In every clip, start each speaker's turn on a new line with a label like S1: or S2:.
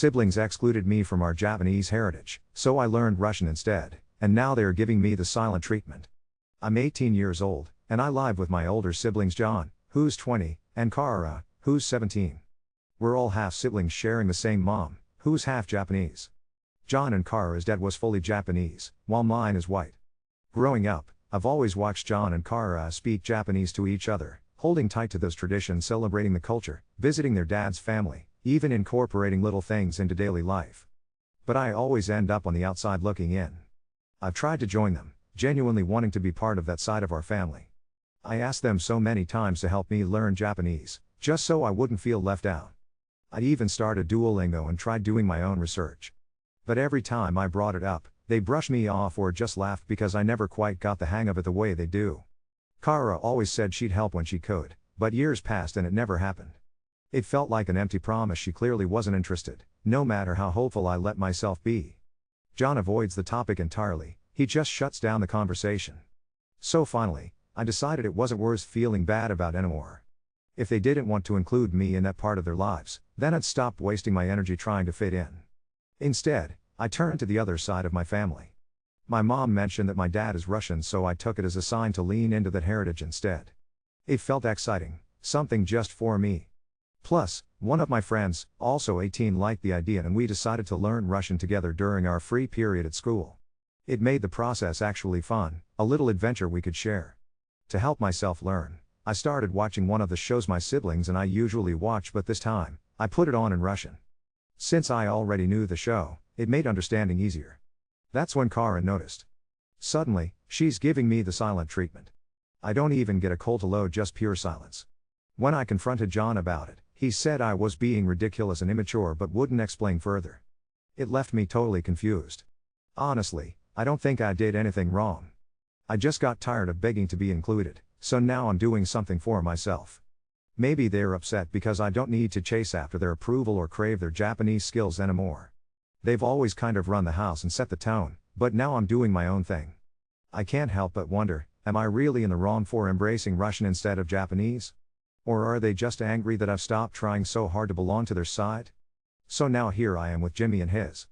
S1: siblings excluded me from our Japanese heritage, so I learned Russian instead, and now they are giving me the silent treatment. I'm 18 years old, and I live with my older siblings John, who's 20, and Kara, who's 17. We're all half-siblings sharing the same mom, who's half Japanese. John and Kara's dad was fully Japanese, while mine is white. Growing up, I've always watched John and Kara speak Japanese to each other, holding tight to those traditions, celebrating the culture, visiting their dad's family, even incorporating little things into daily life. But I always end up on the outside looking in. I've tried to join them, genuinely wanting to be part of that side of our family. I asked them so many times to help me learn Japanese, just so I wouldn't feel left out. I even started Duolingo and tried doing my own research. But every time I brought it up, they brushed me off or just laughed because I never quite got the hang of it the way they do. Kara always said she'd help when she could, but years passed and it never happened. It felt like an empty promise. She clearly wasn't interested, no matter how hopeful I let myself be. John avoids the topic entirely, he just shuts down the conversation. So finally, I decided it wasn't worth feeling bad about anymore. If they didn't want to include me in that part of their lives, then I'd stop wasting my energy trying to fit in. Instead, I turned to the other side of my family. My mom mentioned that my dad is Russian, so I took it as a sign to lean into that heritage instead. It felt exciting, something just for me. Plus, one of my friends, also 18, liked the idea and we decided to learn Russian together during our free period at school. It made the process actually fun, a little adventure we could share. To help myself learn, I started watching one of the shows my siblings and I usually watch, but this time, I put it on in Russian. Since I already knew the show, it made understanding easier. That's when Karen noticed. Suddenly, she's giving me the silent treatment. I don't even get a cold hello, just pure silence. When I confronted John about it, he said I was being ridiculous and immature but wouldn't explain further. It left me totally confused. Honestly, I don't think I did anything wrong. I just got tired of begging to be included, so now I'm doing something for myself. Maybe they're upset because I don't need to chase after their approval or crave their Japanese skills anymore. They've always kind of run the house and set the tone, but now I'm doing my own thing. I can't help but wonder, am I really in the wrong for embracing Russian instead of Japanese? Or are they just angry that I've stopped trying so hard to belong to their side? So now here I am with Jimmy and his.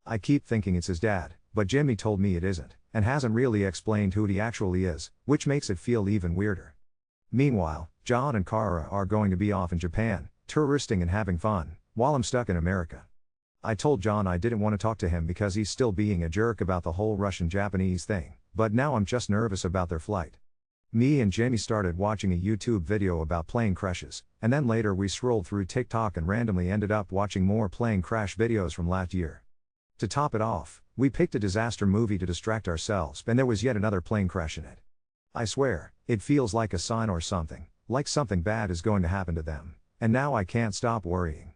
S1: I keep thinking it's his dad, but Jimmy told me it isn't, and hasn't really explained who he actually is, which makes it feel even weirder. Meanwhile, John and Kara are going to be off in Japan, touristing and having fun, while I'm stuck in America. I told John I didn't want to talk to him because he's still being a jerk about the whole Russian-Japanese thing, but now I'm just nervous about their flight. Me and Jamie started watching a YouTube video about plane crashes, and then later we scrolled through TikTok and randomly ended up watching more plane crash videos from last year. To top it off, we picked a disaster movie to distract ourselves and there was yet another plane crash in it. I swear, it feels like a sign or something, like something bad is going to happen to them, and now I can't stop worrying.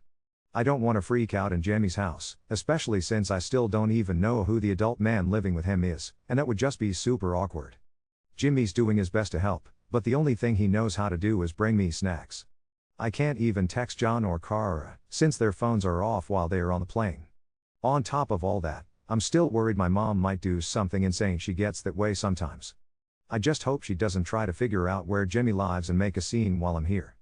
S1: I don't want to freak out in Jamie's house, especially since I still don't even know who the adult man living with him is, and that would just be super awkward. Jimmy's doing his best to help, but the only thing he knows how to do is bring me snacks. I can't even text John or Kara, since their phones are off while they are on the plane. On top of all that, I'm still worried my mom might do something insane. She gets that way sometimes. I just hope she doesn't try to figure out where Jimmy lives and make a scene while I'm here.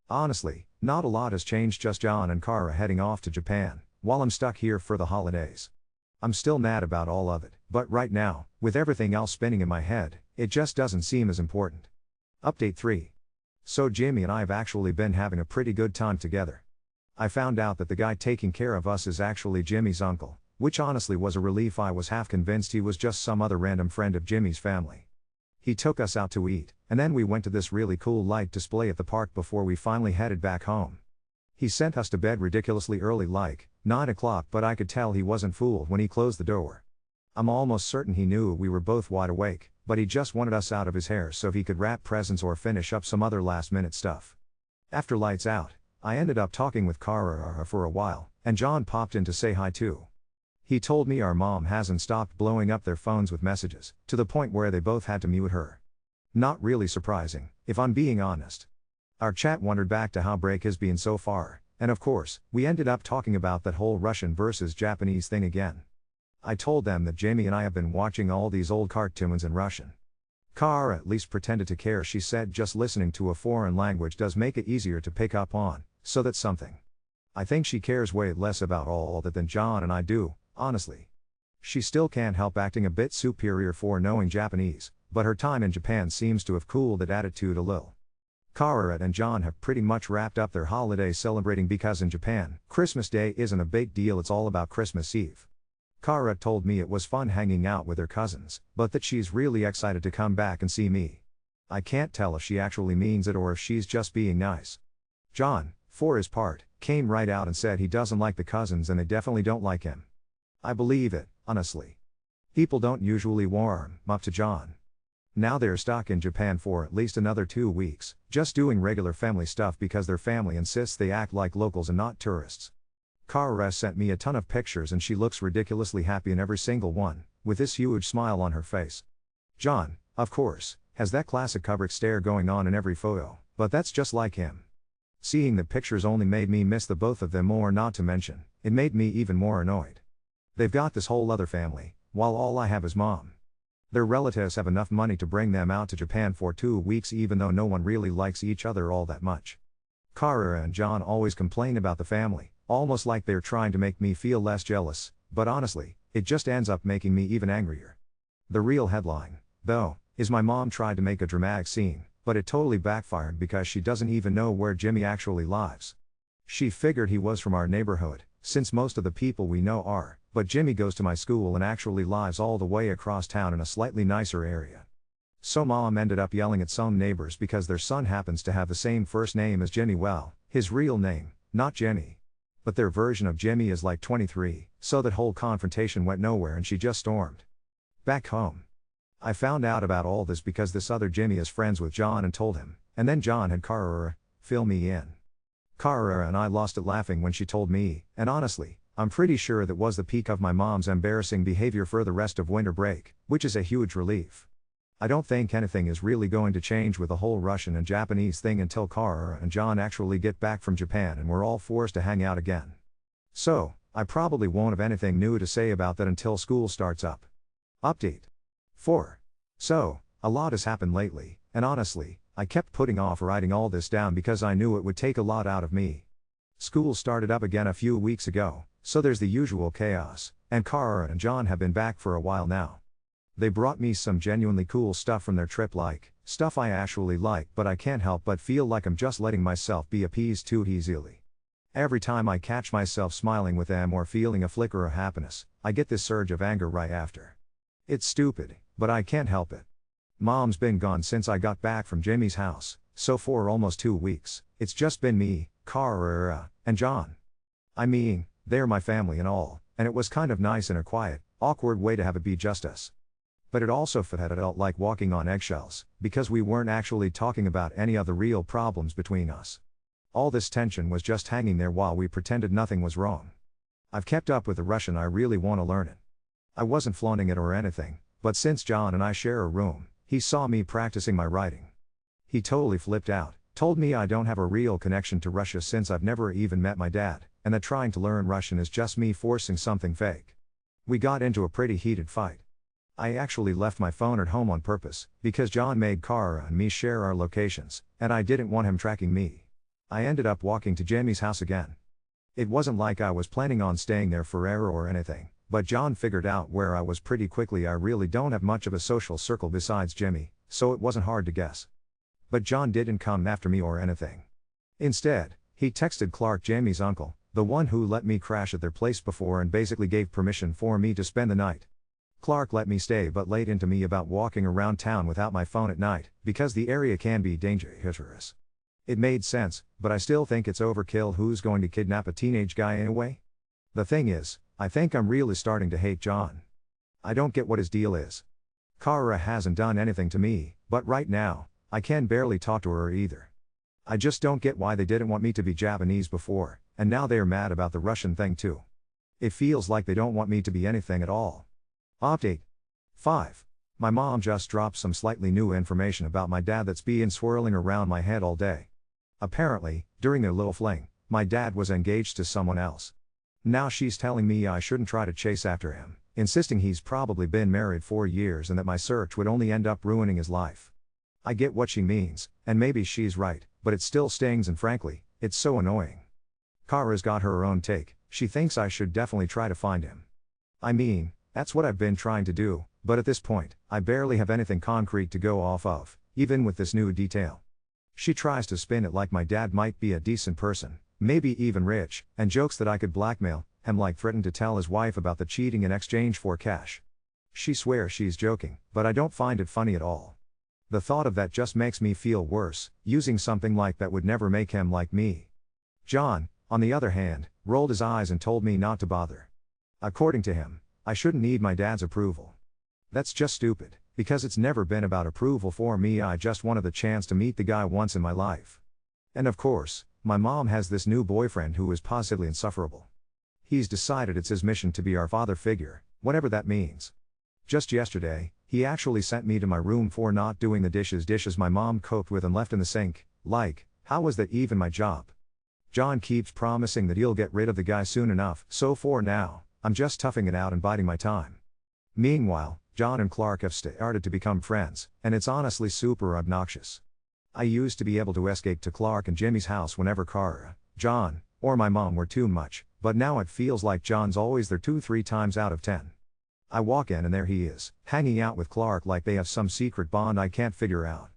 S1: Honestly, not a lot has changed, just John and Kara heading off to Japan, while I'm stuck here for the holidays. I'm still mad about all of it, but right now, with everything else spinning in my head, it just doesn't seem as important. Update 3. So Jimmy and I have actually been having a pretty good time together. I found out that the guy taking care of us is actually Jimmy's uncle, which honestly was a relief. I was half convinced he was just some other random friend of Jimmy's family. He took us out to eat, and then we went to this really cool light display at the park before we finally headed back home. He sent us to bed ridiculously early, like 9 o'clock, but I could tell he wasn't fooled when he closed the door. I'm almost certain he knew we were both wide awake, but he just wanted us out of his hair so he could wrap presents or finish up some other last-minute stuff. After lights out, I ended up talking with Kara for a while, and John popped in to say hi too. He told me our mom hasn't stopped blowing up their phones with messages, to the point where they both had to mute her. Not really surprising, if I'm being honest. Our chat wandered back to how break has been so far, and of course, we ended up talking about that whole Russian versus Japanese thing again. I told them that Jamie and I have been watching all these old cartoons in Russian. Kara at least pretended to care. She said just listening to a foreign language does make it easier to pick up on, so that's something. I think she cares way less about all that than John and I do, honestly. She still can't help acting a bit superior for knowing Japanese, but her time in Japan seems to have cooled that attitude a little. Kara and John have pretty much wrapped up their holiday celebrating because in Japan, Christmas Day isn't a big deal, it's all about Christmas Eve. Kara told me it was fun hanging out with her cousins, but that she's really excited to come back and see me. I can't tell if she actually means it or if she's just being nice. John, for his part, came right out and said he doesn't like the cousins and they definitely don't like him. I believe it, honestly. People don't usually warm up to John. Now they're stuck in Japan for at least another 2 weeks, just doing regular family stuff because their family insists they act like locals and not tourists. Kara sent me a ton of pictures and she looks ridiculously happy in every single one, with this huge smile on her face. John, of course, has that classic Kubrick stare going on in every photo, but that's just like him. Seeing the pictures only made me miss the both of them more, not to mention, it made me even more annoyed. They've got this whole other family, while all I have is mom. Their relatives have enough money to bring them out to Japan for 2 weeks even though no one really likes each other all that much. Kara and John always complain about the family, almost like they're trying to make me feel less jealous, but honestly, it just ends up making me even angrier. The real headline, though, is my mom tried to make a dramatic scene, but it totally backfired because she doesn't even know where Jimmy actually lives. She figured he was from our neighborhood, since most of the people we know are, but Jimmy goes to my school and actually lives all the way across town in a slightly nicer area. So mom ended up yelling at some neighbors because their son happens to have the same first name as Jimmy, well, his real name, not Jenny. But their version of Jimmy is like 23, so that whole confrontation went nowhere and she just stormed back home. I found out about all this because this other Jimmy is friends with John and told him, and then John had Kara fill me in. Kara and I lost it laughing when she told me, and honestly, I'm pretty sure that was the peak of my mom's embarrassing behavior for the rest of winter break, which is a huge relief. I don't think anything is really going to change with the whole Russian and Japanese thing until Kara and John actually get back from Japan and we're all forced to hang out again. So, I probably won't have anything new to say about that until school starts up. Update 4. So, a lot has happened lately, and honestly, I kept putting off writing all this down because I knew it would take a lot out of me. School started up again a few weeks ago, so there's the usual chaos, and Kara and John have been back for a while now. They brought me some genuinely cool stuff from their trip, like stuff I actually like, but I can't help but feel like I'm just letting myself be appeased too easily. Every time I catch myself smiling with them or feeling a flicker of happiness, I get this surge of anger right after. It's stupid, but I can't help it. Mom's been gone since I got back from Jimmy's house, so for almost 2 weeks, it's just been me, Kara, and John. I mean, they're my family and all, and it was kind of nice in a quiet, awkward way to have it be just us. But it also felt like walking on eggshells, because we weren't actually talking about any of the real problems between us. All this tension was just hanging there while we pretended nothing was wrong. I've kept up with the Russian, I really want to learn it. I wasn't flaunting it or anything, but since John and I share a room, he saw me practicing my writing. He totally flipped out, told me I don't have a real connection to Russia since I've never even met my dad, and that trying to learn Russian is just me forcing something fake. We got into a pretty heated fight. I actually left my phone at home on purpose, because John made Kara and me share our locations, and I didn't want him tracking me. I ended up walking to Jimmy's house again. It wasn't like I was planning on staying there forever or anything, but John figured out where I was pretty quickly. I really don't have much of a social circle besides Jimmy, so it wasn't hard to guess. But John didn't come after me or anything. Instead, he texted Clark, Jimmy's uncle, the one who let me crash at their place before, and basically gave permission for me to spend the night. Clark let me stay but laid into me about walking around town without my phone at night, because the area can be dangerous. It made sense, but I still think it's overkill. Who's going to kidnap a teenage guy anyway? The thing is, I think I'm really starting to hate John. I don't get what his deal is. Kara hasn't done anything to me, but right now, I can barely talk to her either. I just don't get why they didn't want me to be Japanese before, and now they're mad about the Russian thing too. It feels like they don't want me to be anything at all. Update 5. My mom just dropped some slightly new information about my dad that's been swirling around my head all day. Apparently, during their little fling, my dad was engaged to someone else. Now she's telling me I shouldn't try to chase after him, insisting he's probably been married 4 years and that my search would only end up ruining his life. I get what she means, and maybe she's right, but it still stings, and frankly, it's so annoying. Kara's got her own take, she thinks I should definitely try to find him. I mean, that's what I've been trying to do, but at this point, I barely have anything concrete to go off of, even with this new detail. She tries to spin it like my dad might be a decent person, maybe even rich, and jokes that I could blackmail him, like threaten to tell his wife about the cheating in exchange for cash. She swears she's joking, but I don't find it funny at all. The thought of that just makes me feel worse, using something like that would never make him like me. John, on the other hand, rolled his eyes and told me not to bother. According to him, I shouldn't need my dad's approval. That's just stupid, because it's never been about approval for me, I just wanted the chance to meet the guy once in my life. And of course, my mom has this new boyfriend who is positively insufferable. He's decided it's his mission to be our father figure, whatever that means. Just yesterday, he actually sent me to my room for not doing the dishes my mom cooked with and left in the sink. Like, how was that even my job? John keeps promising that he'll get rid of the guy soon enough, so for now, I'm just toughing it out and biding my time. Meanwhile, John and Clark have started to become friends, and it's honestly super obnoxious. I used to be able to escape to Clark and Jimmy's house whenever Kara, John, or my mom were too much, but now it feels like John's always there 2-3 times out of 10. I walk in and there he is, hanging out with Clark like they have some secret bond I can't figure out.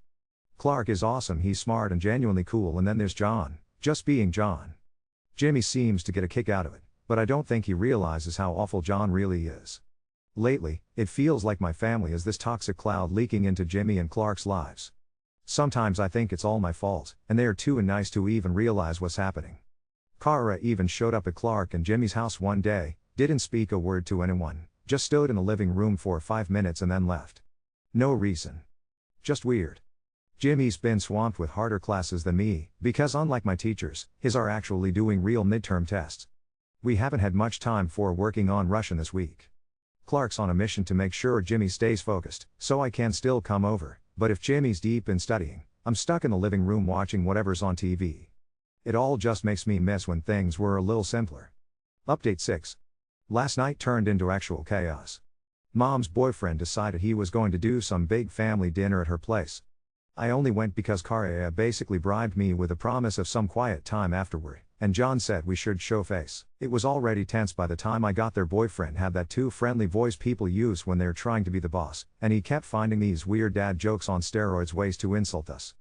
S1: Clark is awesome, he's smart and genuinely cool, and then there's John, just being John. Jimmy seems to get a kick out of it, but I don't think he realizes how awful John really is. Lately, it feels like my family is this toxic cloud leaking into Jimmy and Clark's lives. Sometimes I think it's all my fault, and they are too nice to even realize what's happening. Kara even showed up at Clark and Jimmy's house one day, didn't speak a word to anyone, just stood in the living room for 5 minutes and then left. No reason. Just weird. Jimmy's been swamped with harder classes than me, because unlike my teachers, his are actually doing real midterm tests. We haven't had much time for working on Russian this week. Clark's on a mission to make sure Jimmy stays focused, so I can still come over, but if Jimmy's deep in studying, I'm stuck in the living room watching whatever's on TV. It all just makes me miss when things were a little simpler. Update 6. Last night turned into actual chaos. Mom's boyfriend decided he was going to do some big family dinner at her place. I only went because Kara basically bribed me with a promise of some quiet time afterward, and John said we should show face. It was already tense by the time I got there. Boyfriend had that too friendly voice people use when they're trying to be the boss, and he kept finding these weird dad jokes on steroids, ways to insult us.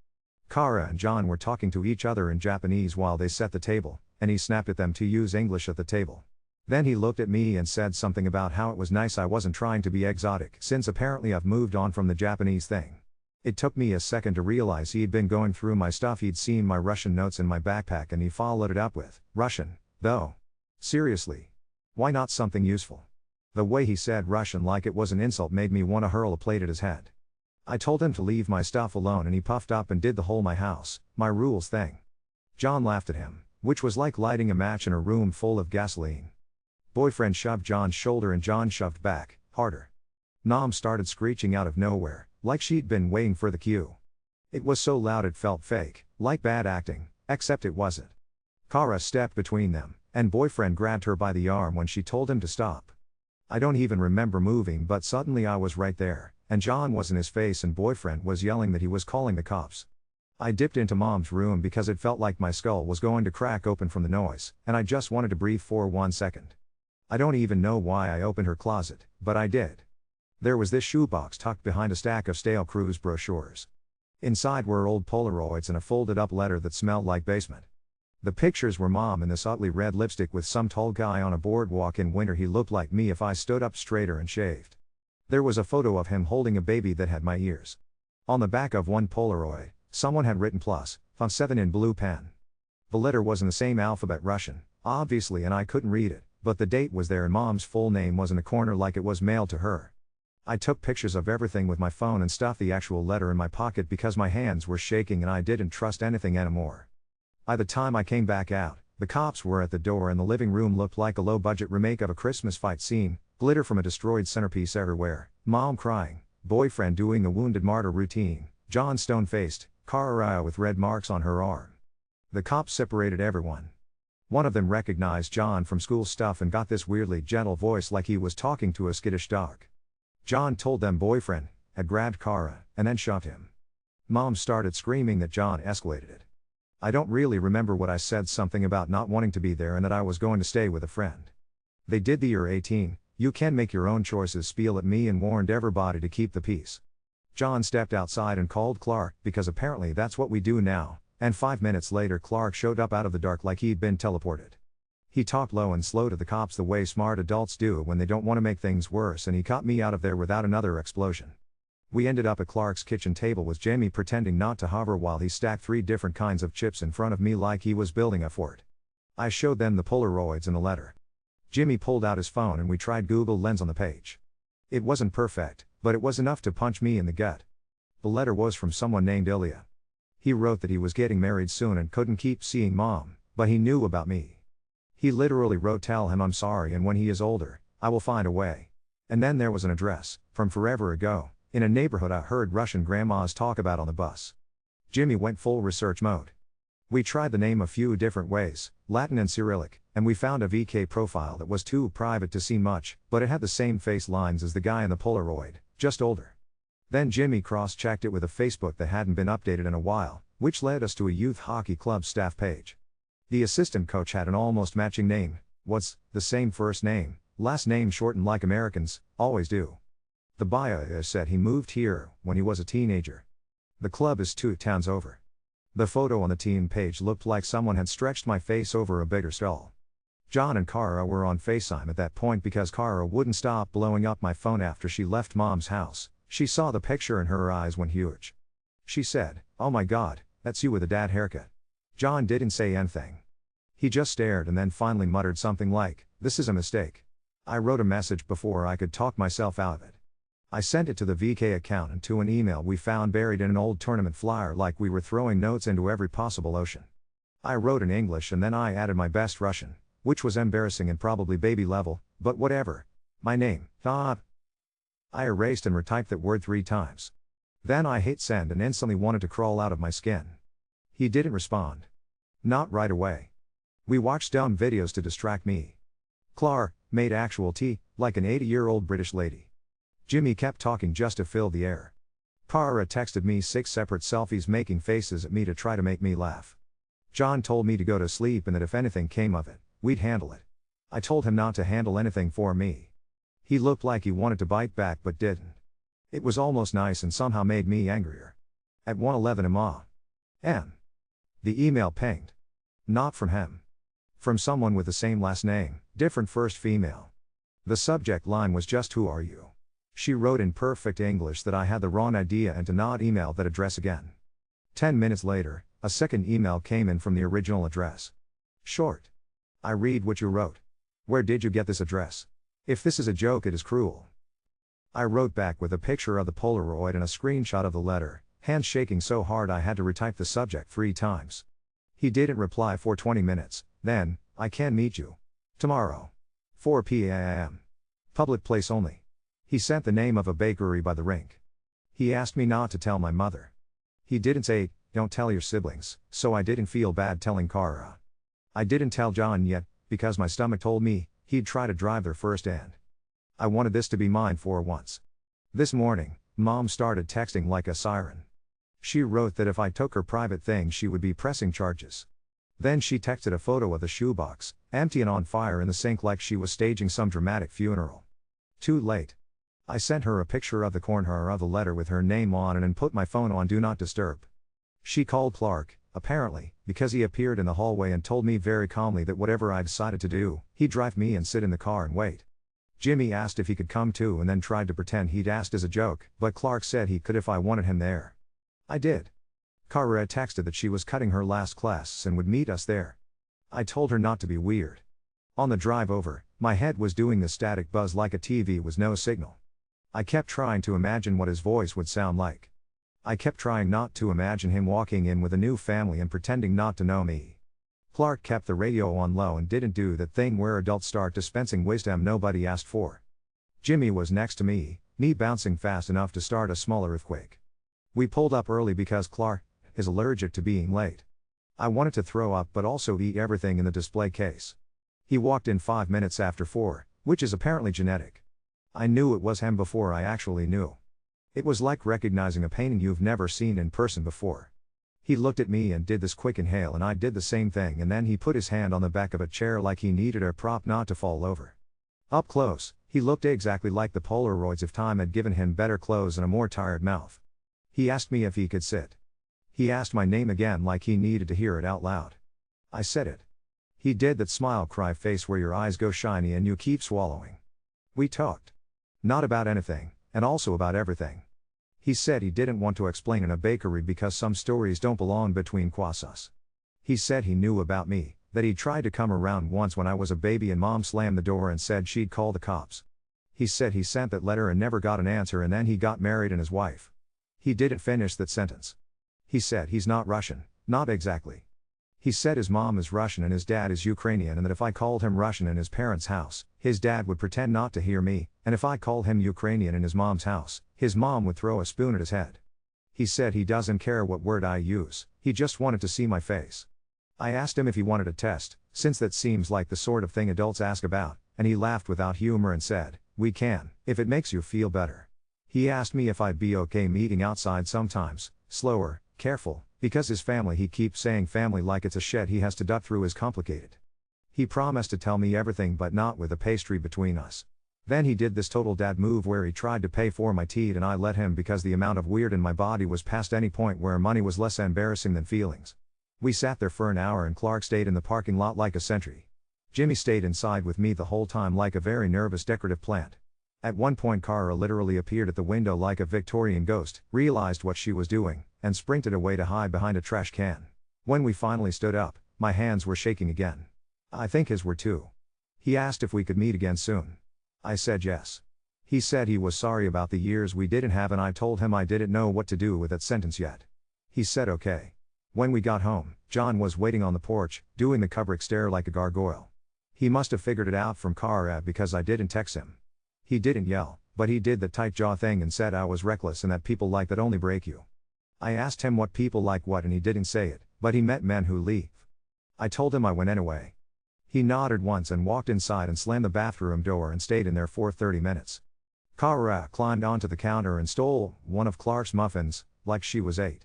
S1: Kara and John were talking to each other in Japanese while they set the table, and he snapped at them to use English at the table. Then he looked at me and said something about how it was nice I wasn't trying to be exotic, since apparently I've moved on from the Japanese thing. It took me a second to realize he'd been going through my stuff. He'd seen my Russian notes in my backpack and he followed it up with, Russian, though? Seriously? Why not something useful? The way he said Russian like it was an insult made me want to hurl a plate at his head. I told him to leave my stuff alone and he puffed up and did the whole my house, my rules thing. John laughed at him, which was like lighting a match in a room full of gasoline. Boyfriend shoved John's shoulder and John shoved back, harder. Mom started screeching out of nowhere, like she'd been waiting for the cue. It was so loud it felt fake, like bad acting, except it wasn't. Kara stepped between them, and boyfriend grabbed her by the arm when she told him to stop. I don't even remember moving, but suddenly I was right there, and John was in his face and boyfriend was yelling that he was calling the cops. I dipped into Mom's room because it felt like my skull was going to crack open from the noise, and I just wanted to breathe for 1 second. I don't even know why I opened her closet, but I did. There was this shoebox tucked behind a stack of stale cruise brochures. Inside were old Polaroids and a folded up letter that smelled like basement. The pictures were Mom in this ugly red lipstick with some tall guy on a boardwalk in winter. He looked like me if I stood up straighter and shaved. There was a photo of him holding a baby that had my ears. On the back of one Polaroid, someone had written plus, font 7 in blue pen. The letter was in the same alphabet Russian, obviously, and I couldn't read it, but the date was there and Mom's full name was in the corner like it was mailed to her. I took pictures of everything with my phone and stuffed the actual letter in my pocket because my hands were shaking and I didn't trust anything anymore. By the time I came back out, the cops were at the door and the living room looked like a low-budget remake of a Christmas fight scene, glitter from a destroyed centerpiece everywhere, Mom crying, boyfriend doing the wounded martyr routine, John stone-faced, Kara with red marks on her arm. The cops separated everyone. One of them recognized John from school stuff and got this weirdly gentle voice like he was talking to a skittish dog. John told them boyfriend had grabbed Kara, and then shoved him. Mom started screaming that John escalated it. I don't really remember what I said, something about not wanting to be there and that I was going to stay with a friend. They did the "you're 18, you can make your own choices" spiel at me and warned everybody to keep the peace. John stepped outside and called Clark, because apparently that's what we do now, and 5 minutes later Clark showed up out of the dark like he'd been teleported. He talked low and slow to the cops the way smart adults do when they don't want to make things worse, and he caught me out of there without another explosion. We ended up at Clark's kitchen table with Jamie pretending not to hover while he stacked 3 different kinds of chips in front of me like he was building a fort. I showed them the Polaroids and the letter. Jimmy pulled out his phone and we tried Google Lens on the page. It wasn't perfect, but it was enough to punch me in the gut. The letter was from someone named Ilya. He wrote that he was getting married soon and couldn't keep seeing mom, but he knew about me. He literally wrote, "Tell him I'm sorry, and when he is older, I will find a way." And then there was an address, from forever ago, in a neighborhood I heard Russian grandmas talk about on the bus. Jimmy went full research mode. We tried the name a few different ways, Latin and Cyrillic, and we found a VK profile that was too private to see much, but it had the same face lines as the guy in the Polaroid, just older. Then Jimmy cross-checked it with a Facebook that hadn't been updated in a while, which led us to a youth hockey club staff page. The assistant coach had an almost matching name, was the same first name, last name shortened like Americans always do. The bio said he moved here when he was a teenager. The club is 2 towns over. The photo on the team page looked like someone had stretched my face over a bigger skull. John and Kara were on FaceTime at that point because Kara wouldn't stop blowing up my phone after she left mom's house. She saw the picture and her eyes went huge. She said, "Oh my God, that's you with a dad haircut." John didn't say anything. He just stared and then finally muttered something like, "This is a mistake." I wrote a message before I could talk myself out of it. I sent it to the VK account and to an email we found buried in an old tournament flyer like we were throwing notes into every possible ocean. I wrote in English and then I added my best Russian, which was embarrassing and probably baby level, but whatever. My name, Bob. I erased and retyped that word 3 times. Then I hit send and instantly wanted to crawl out of my skin. He didn't respond. Not right away. We watched dumb videos to distract me. Clark made actual tea, like an 80-year-old British lady. Jimmy kept talking just to fill the air. Kara texted me 6 separate selfies making faces at me to try to make me laugh. John told me to go to sleep and that if anything came of it, we'd handle it. I told him not to handle anything for me. He looked like he wanted to bite back but didn't. It was almost nice and somehow made me angrier. At 1:11 am. The email pinged. Not from him. From someone with the same last name, different first female. The subject line was just "Who are you?" She wrote in perfect English that I had the wrong idea and to not email that address again. 10 minutes later, a second email came in from the original address. Short. I read what you wrote. Where did you get this address? If this is a joke, it is cruel. I wrote back with a picture of the Polaroid and a screenshot of the letter, hands shaking so hard I had to retype the subject 3 times. He didn't reply for 20 minutes, then, "I can meet you. Tomorrow. 4 p.m. Public place only." He sent the name of a bakery by the rink. He asked me not to tell my mother. He didn't say, "Don't tell your siblings," so I didn't feel bad telling Kara. I didn't tell John yet, because my stomach told me he'd try to drive there first and I wanted this to be mine for once. This morning, Mom started texting like a siren. She wrote that if I took her private things she would be pressing charges. Then she texted a photo of the shoebox, empty and on fire in the sink like she was staging some dramatic funeral. Too late. I sent her a picture of the corner of the letter with her name on it and put my phone on Do Not Disturb. She called Clark, apparently, because he appeared in the hallway and told me very calmly that whatever I decided to do, he'd drive me and sit in the car and wait. Jimmy asked if he could come too and then tried to pretend he'd asked as a joke, but Clark said he could if I wanted him there. I did. Kara texted that she was cutting her last class and would meet us there. I told her not to be weird. On the drive over, my head was doing the static buzz like a TV with no signal. I kept trying to imagine what his voice would sound like. I kept trying not to imagine him walking in with a new family and pretending not to know me. Clark kept the radio on low and didn't do that thing where adults start dispensing wisdom nobody asked for. Jimmy was next to me bouncing fast enough to start a small earthquake. We pulled up early because Clark is allergic to being late. I wanted to throw up but also eat everything in the display case. He walked in 5 minutes after 4, which is apparently genetic. I knew it was him before I actually knew. It was like recognizing a painting you've never seen in person before. He looked at me and did this quick inhale, and I did the same thing, and then he put his hand on the back of a chair like he needed a prop not to fall over. Up close, he looked exactly like the Polaroids if time had given him better clothes and a more tired mouth. He asked me if he could sit. He asked my name again like he needed to hear it out loud. I said it. He did that smile cry face where your eyes go shiny and you keep swallowing. We talked. Not about anything, and also about everything. He said he didn't want to explain in a bakery because some stories don't belong between quasas. He said he knew about me, that he'd tried to come around once when I was a baby and mom slammed the door and said she'd call the cops. He said he sent that letter and never got an answer, and then he got married and his wife. He didn't finish that sentence. He said he's not Russian, not exactly. He said his mom is Russian and his dad is Ukrainian, and that if I called him Russian in his parents' house, his dad would pretend not to hear me, and if I called him Ukrainian in his mom's house, his mom would throw a spoon at his head. He said he doesn't care what word I use, he just wanted to see my face. I asked him if he wanted a test, since that seems like the sort of thing adults ask about, and he laughed without humor and said, "We can, if it makes you feel better." He asked me if I'd be okay meeting outside sometimes, slower, careful, because his family, he keeps saying family like it's a shed he has to duck through, is complicated. He promised to tell me everything but not with a pastry between us. Then he did this total dad move where he tried to pay for my tea and I let him because the amount of weird in my body was past any point where money was less embarrassing than feelings. We sat there for an hour and Clark stayed in the parking lot like a sentry. Jimmy stayed inside with me the whole time like a very nervous decorative plant. At one point Kara literally appeared at the window like a Victorian ghost, realized what she was doing, and sprinted away to hide behind a trash can. When we finally stood up, my hands were shaking again. I think his were too. He asked if we could meet again soon. I said yes. He said he was sorry about the years we didn't have, and I told him I didn't know what to do with that sentence yet. He said okay. When we got home, John was waiting on the porch, doing the Kubrick stare like a gargoyle. He must have figured it out from Kara because I didn't text him. He didn't yell, but he did the tight jaw thing and said I was reckless and that people like that only break you. I asked him what people like what, and he didn't say it, but he meant men who leave. I told him I went anyway. He nodded once and walked inside and slammed the bathroom door and stayed in there for 30 minutes. Kara climbed onto the counter and stole one of Clark's muffins, like she was 8.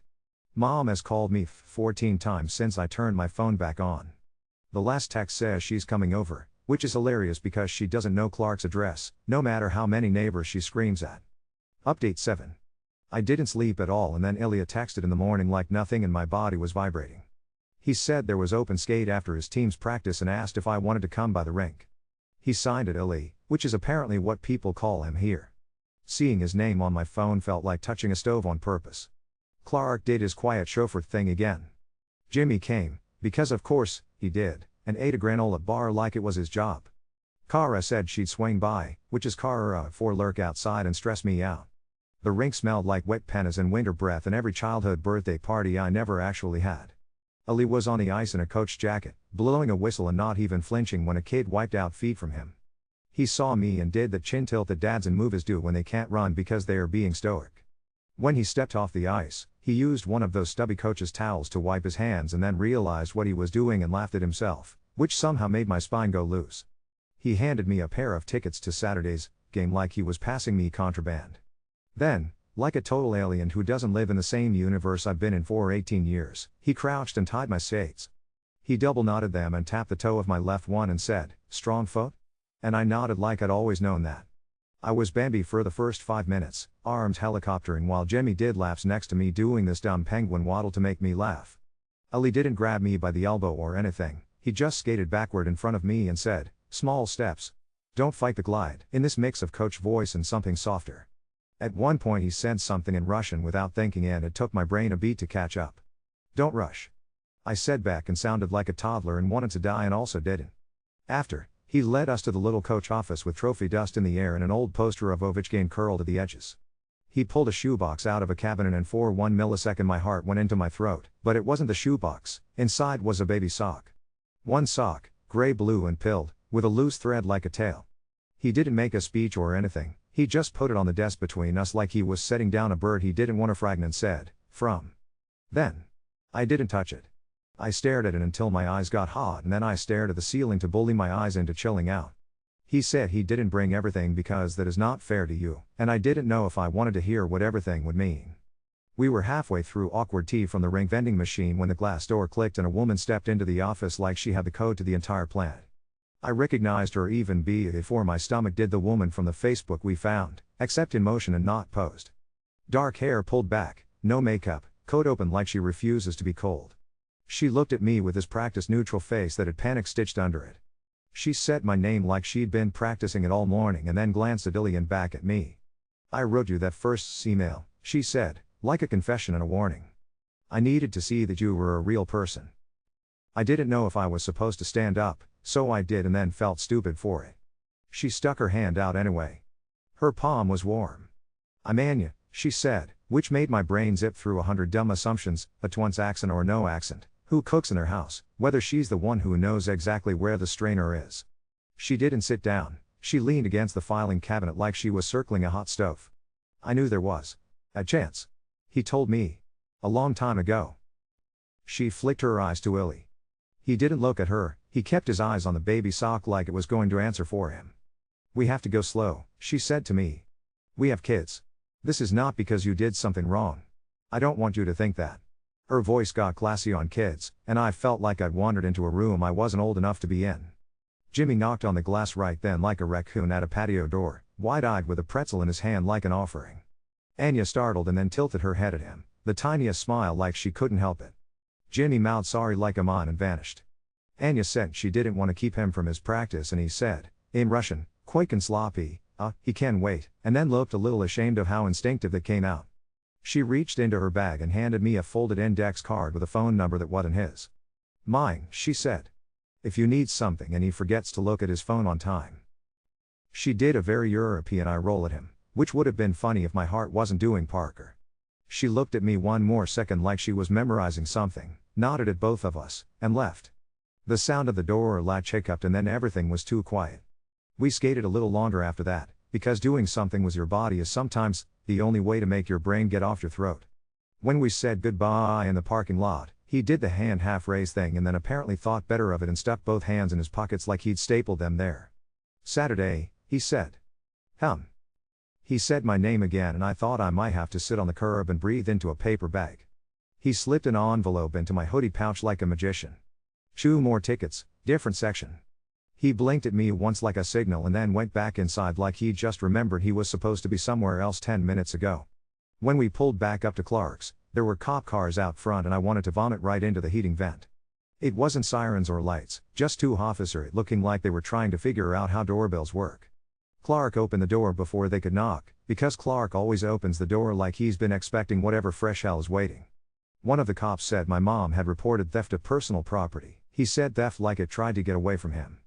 S1: Mom has called me 14 times since I turned my phone back on. The last text says she's coming over, which is hilarious because she doesn't know Clark's address, no matter how many neighbors she screams at. Update 7. I didn't sleep at all, and then Ilya texted in the morning like nothing and my body was vibrating. He said there was open skate after his team's practice and asked if I wanted to come by the rink. He signed it Illy, which is apparently what people call him here. Seeing his name on my phone felt like touching a stove on purpose. Clark did his quiet chauffeur thing again. Jimmy came, because of course, he did, and ate a granola bar like it was his job. Kara said she'd swing by, which is Kara for lurk outside and stress me out. The rink smelled like wet pennies and winter breath and every childhood birthday party I never actually had. Ali was on the ice in a coach jacket, blowing a whistle and not even flinching when a kid wiped out feet from him. He saw me and did the chin tilt that dads and movies do when they can't run because they are being stoic. When he stepped off the ice, he used one of those stubby coach's towels to wipe his hands and then realized what he was doing and laughed at himself, which somehow made my spine go loose. He handed me a pair of tickets to Saturday's game like he was passing me contraband. Then, like a total alien who doesn't live in the same universe I've been in for 18 years, he crouched and tied my skates. He double knotted them and tapped the toe of my left one and said, "Strong foot?" And I nodded like I'd always known that. I was Bambi for the first 5 minutes, arms helicoptering while Jimmy did laps next to me doing this dumb penguin waddle to make me laugh. Ali didn't grab me by the elbow or anything, he just skated backward in front of me and said, "Small steps. Don't fight the glide," in this mix of coach voice and something softer. At one point he said something in Russian without thinking and it took my brain a beat to catch up. "Don't rush." I said back and sounded like a toddler and wanted to die and also didn't. After, he led us to the little coach office with trophy dust in the air and an old poster of Ovechkin curled at the edges. He pulled a shoebox out of a cabinet and for 1 millisecond my heart went into my throat, but it wasn't the shoebox, inside was a baby sock. One sock, gray-blue and pilled, with a loose thread like a tail. He didn't make a speech or anything, he just put it on the desk between us like he was setting down a bird he didn't want to fragment and said, "From." Then. I didn't touch it. I stared at it until my eyes got hot and then I stared at the ceiling to bully my eyes into chilling out. He said he didn't bring everything because that is not fair to you, and I didn't know if I wanted to hear what everything would mean. We were halfway through awkward tea from the ring vending machine when the glass door clicked and a woman stepped into the office like she had the code to the entire planet. I recognized her even before my stomach did. The woman from the Facebook we found, except in motion and not posed. Dark hair pulled back, no makeup, coat open like she refuses to be cold. She looked at me with this practice neutral face that had panic stitched under it. She said my name like she'd been practicing it all morning and then glanced idly and back at me. I wrote you that first email, she said, like a confession and a warning. I needed to see that you were a real person. I didn't know if I was supposed to stand up, so I did and then felt stupid for it. She stuck her hand out anyway. Her palm was warm. I'm Anya, she said, which made my brain zip through 100 dumb assumptions, a twins accent or no accent, who cooks in their house, whether she's the one who knows exactly where the strainer is. She didn't sit down, she leaned against the filing cabinet like she was circling a hot stove. I knew there was a chance. He told me. A long time ago. She flicked her eyes to Willie. He didn't look at her, he kept his eyes on the baby sock like it was going to answer for him. We have to go slow, she said to me. We have kids. This is not because you did something wrong. I don't want you to think that. Her voice got classy on kids, and I felt like I'd wandered into a room I wasn't old enough to be in. Jimmy knocked on the glass right then like a raccoon at a patio door, wide-eyed with a pretzel in his hand like an offering. Anya startled and then tilted her head at him, the tiniest smile like she couldn't help it. Jimmy mouthed sorry like a man and vanished. Anya said she didn't want to keep him from his practice and he said, in Russian, quite sloppy, he can wait, and then looked a little ashamed of how instinctive that came out. She reached into her bag and handed me a folded index card with a phone number that wasn't his. Mine, she said. If you need something and he forgets to look at his phone on time. She did a very European eye roll at him, which would have been funny if my heart wasn't doing Parker. She looked at me one more second like she was memorizing something, nodded at both of us, and left. The sound of the door latch hiccuped and then everything was too quiet. We skated a little longer after that, because doing something with your body is sometimes the only way to make your brain get off your throat. When we said goodbye in the parking lot, he did the hand half-raise thing and then apparently thought better of it and stuck both hands in his pockets like he'd stapled them there. Saturday, he said. He said my name again and I thought I might have to sit on the curb and breathe into a paper bag. He slipped an envelope into my hoodie pouch like a magician. 2 more tickets, different section. He blinked at me once like a signal and then went back inside like he'd just remembered he was supposed to be somewhere else 10 minutes ago. When we pulled back up to Clark's, there were cop cars out front and I wanted to vomit right into the heating vent. It wasn't sirens or lights, just 2 officers looking like they were trying to figure out how doorbells work. Clark opened the door before they could knock, because Clark always opens the door like he's been expecting whatever fresh hell is waiting. One of the cops said my mom had reported theft of personal property. He said theft like it tried to get away from him.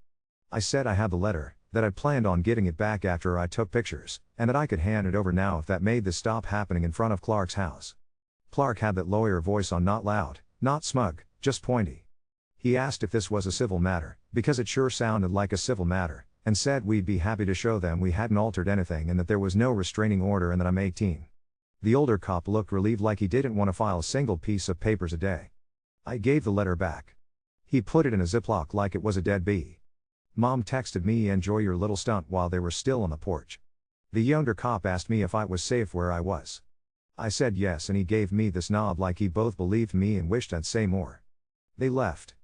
S1: I said I had the letter, that I'd planned on getting it back after I took pictures, and that I could hand it over now if that made this stop happening in front of Clark's house. Clark had that lawyer voice on, not loud, not smug, just pointy. He asked if this was a civil matter, because it sure sounded like a civil matter, and said we'd be happy to show them we hadn't altered anything and that there was no restraining order and that I'm 18. The older cop looked relieved like he didn't want to file a single piece of papers a day. I gave the letter back. He put it in a Ziploc like it was a dead bee. Mom texted me enjoy your little stunt while they were still on the porch. The younger cop asked me if I was safe where I was. I said yes and he gave me this nod like he both believed me and wished I'd say more. They left.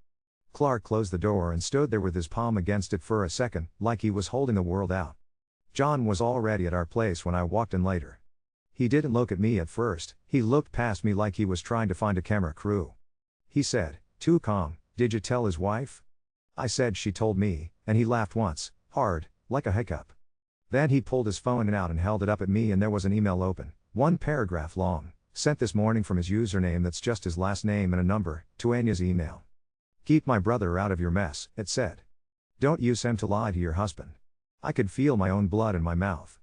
S1: Clark closed the door and stood there with his palm against it for a second, like he was holding the world out. John was already at our place when I walked in later. He didn't look at me at first, he looked past me like he was trying to find a camera crew. He said, too calm, did you tell his wife? I said she told me, and he laughed once, hard, like a hiccup. Then he pulled his phone out and held it up at me and there was an email open, 1 paragraph long, sent this morning from his username that's just his last name and a number, to Anya's email. Keep my brother out of your mess, it said. Don't use him to lie to your husband. I could feel my own blood in my mouth.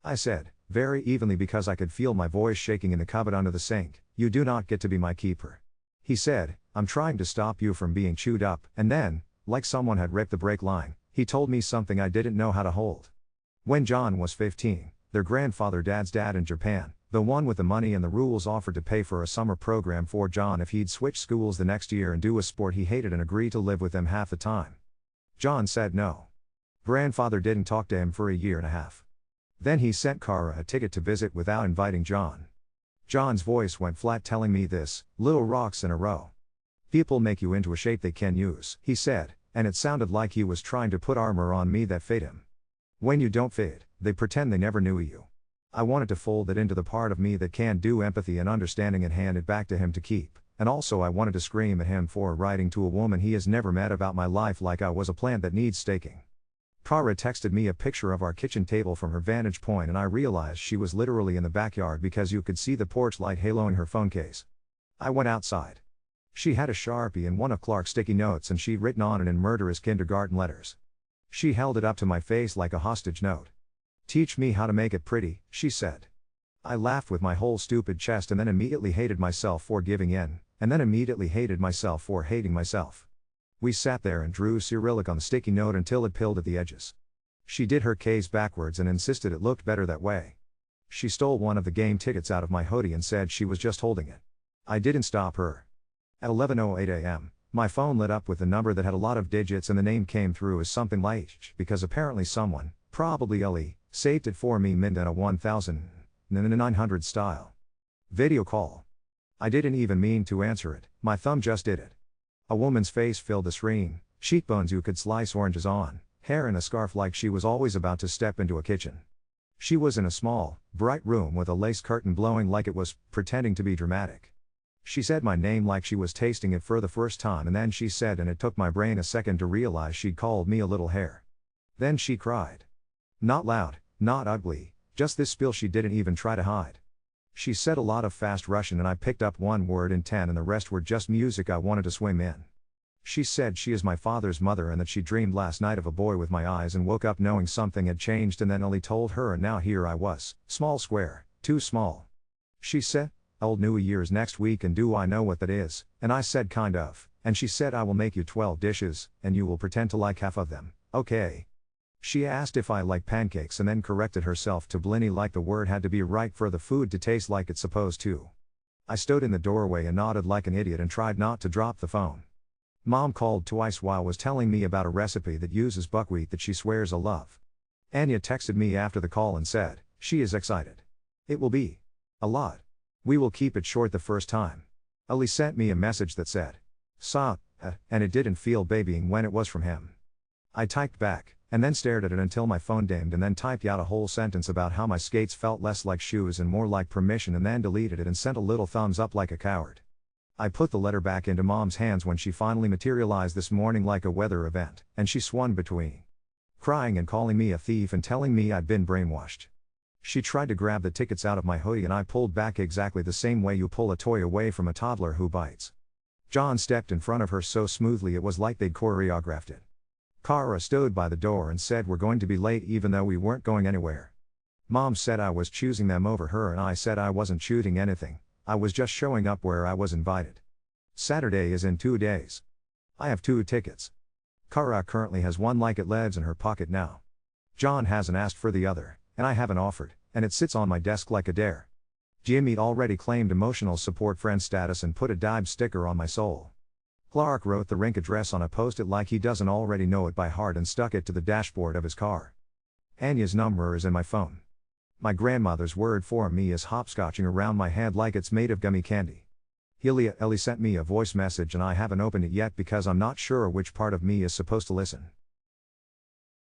S1: I said, very evenly because I could feel my voice shaking in the cupboard under the sink, you do not get to be my keeper. He said, I'm trying to stop you from being chewed up, and then, like someone had ripped the brake line, he told me something I didn't know how to hold. When John was 15, their grandfather Dad's dad in Japan, the one with the money and the rules, offered to pay for a summer program for John if he'd switch schools the next year and do a sport he hated and agree to live with them half the time. John said no. Grandfather didn't talk to him for a year and a half. Then he sent Kara a ticket to visit without inviting John. John's voice went flat telling me this, little rocks in a row. People make you into a shape they can use, he said, and it sounded like he was trying to put armor on me that fit him. When you don't fit, they pretend they never knew you. I wanted to fold it into the part of me that can do empathy and understanding and hand it back to him to keep, and also I wanted to scream at him for writing to a woman he has never met about my life like I was a plant that needs staking. Kara texted me a picture of our kitchen table from her vantage point and I realized she was literally in the backyard because you could see the porch light haloing her phone case. I went outside. She had a Sharpie and one of Clark's sticky notes and she'd written on it in murderous kindergarten letters. She held it up to my face like a hostage note. "Teach me how to make it pretty," she said. I laughed with my whole stupid chest and then immediately hated myself for giving in, and then immediately hated myself for hating myself. We sat there and drew Cyrillic on the sticky note until it peeled at the edges. She did her K's backwards and insisted it looked better that way. She stole one of the game tickets out of my hoodie and said she was just holding it. I didn't stop her. At 11:08 a.m., my phone lit up with a number that had a lot of digits and the name came through as something like because apparently someone, probably Ellie, saved it for me mint in a 1900 style video call. I didn't even mean to answer it, my thumb just did it. A woman's face filled the screen, cheekbones you could slice oranges on, hair in a scarf like she was always about to step into a kitchen. She was in a small, bright room with a lace curtain blowing like it was pretending to be dramatic. She said my name like she was tasting it for the first time and then she said and it took my brain a second to realize she'd called me a little hare. Then she cried. Not loud, not ugly, just this spiel she didn't even try to hide. She said a lot of fast Russian and I picked up one word in 10 and the rest were just music I wanted to swim in. She said she is my father's mother and that she dreamed last night of a boy with my eyes and woke up knowing something had changed and then Ellie told her and now here I was, small square, too small. She said, Old New Year's next week and do I know what that is, and I said kind of, and she said I will make you 12 dishes, and you will pretend to like half of them, okay. She asked if I like pancakes and then corrected herself to Blinny like the word had to be right for the food to taste like it's supposed to. I stood in the doorway and nodded like an idiot and tried not to drop the phone. Mom called twice while was telling me about a recipe that uses buckwheat that she swears I love. Anya texted me after the call and said, she is excited. It will be a lot. We will keep it short the first time. Ali sent me a message that said, "Saw," and it didn't feel babying when it was from him. I typed back, and then stared at it until my phone dimmed and then typed out a whole sentence about how my skates felt less like shoes and more like permission and then deleted it and sent a little thumbs up like a coward. I put the letter back into Mom's hands when she finally materialized this morning like a weather event, and she swung between crying and calling me a thief and telling me I'd been brainwashed. She tried to grab the tickets out of my hoodie and I pulled back exactly the same way you pull a toy away from a toddler who bites. John stepped in front of her so smoothly it was like they'd choreographed it. Kara stood by the door and said we're going to be late even though we weren't going anywhere. Mom said I was choosing them over her and I said I wasn't choosing anything, I was just showing up where I was invited. Saturday is in 2 days. I have 2 tickets. Kara currently has one like it lives in her pocket now. John hasn't asked for the other, and I haven't offered, and it sits on my desk like a dare. Jimmy already claimed emotional support friend status and put a Dibe sticker on my soul. Clark wrote the rink address on a post-it like he doesn't already know it by heart and stuck it to the dashboard of his car. Anya's number is in my phone. My grandmother's word for me is hopscotching around my head like it's made of gummy candy. Ellie sent me a voice message and I haven't opened it yet because I'm not sure which part of me is supposed to listen.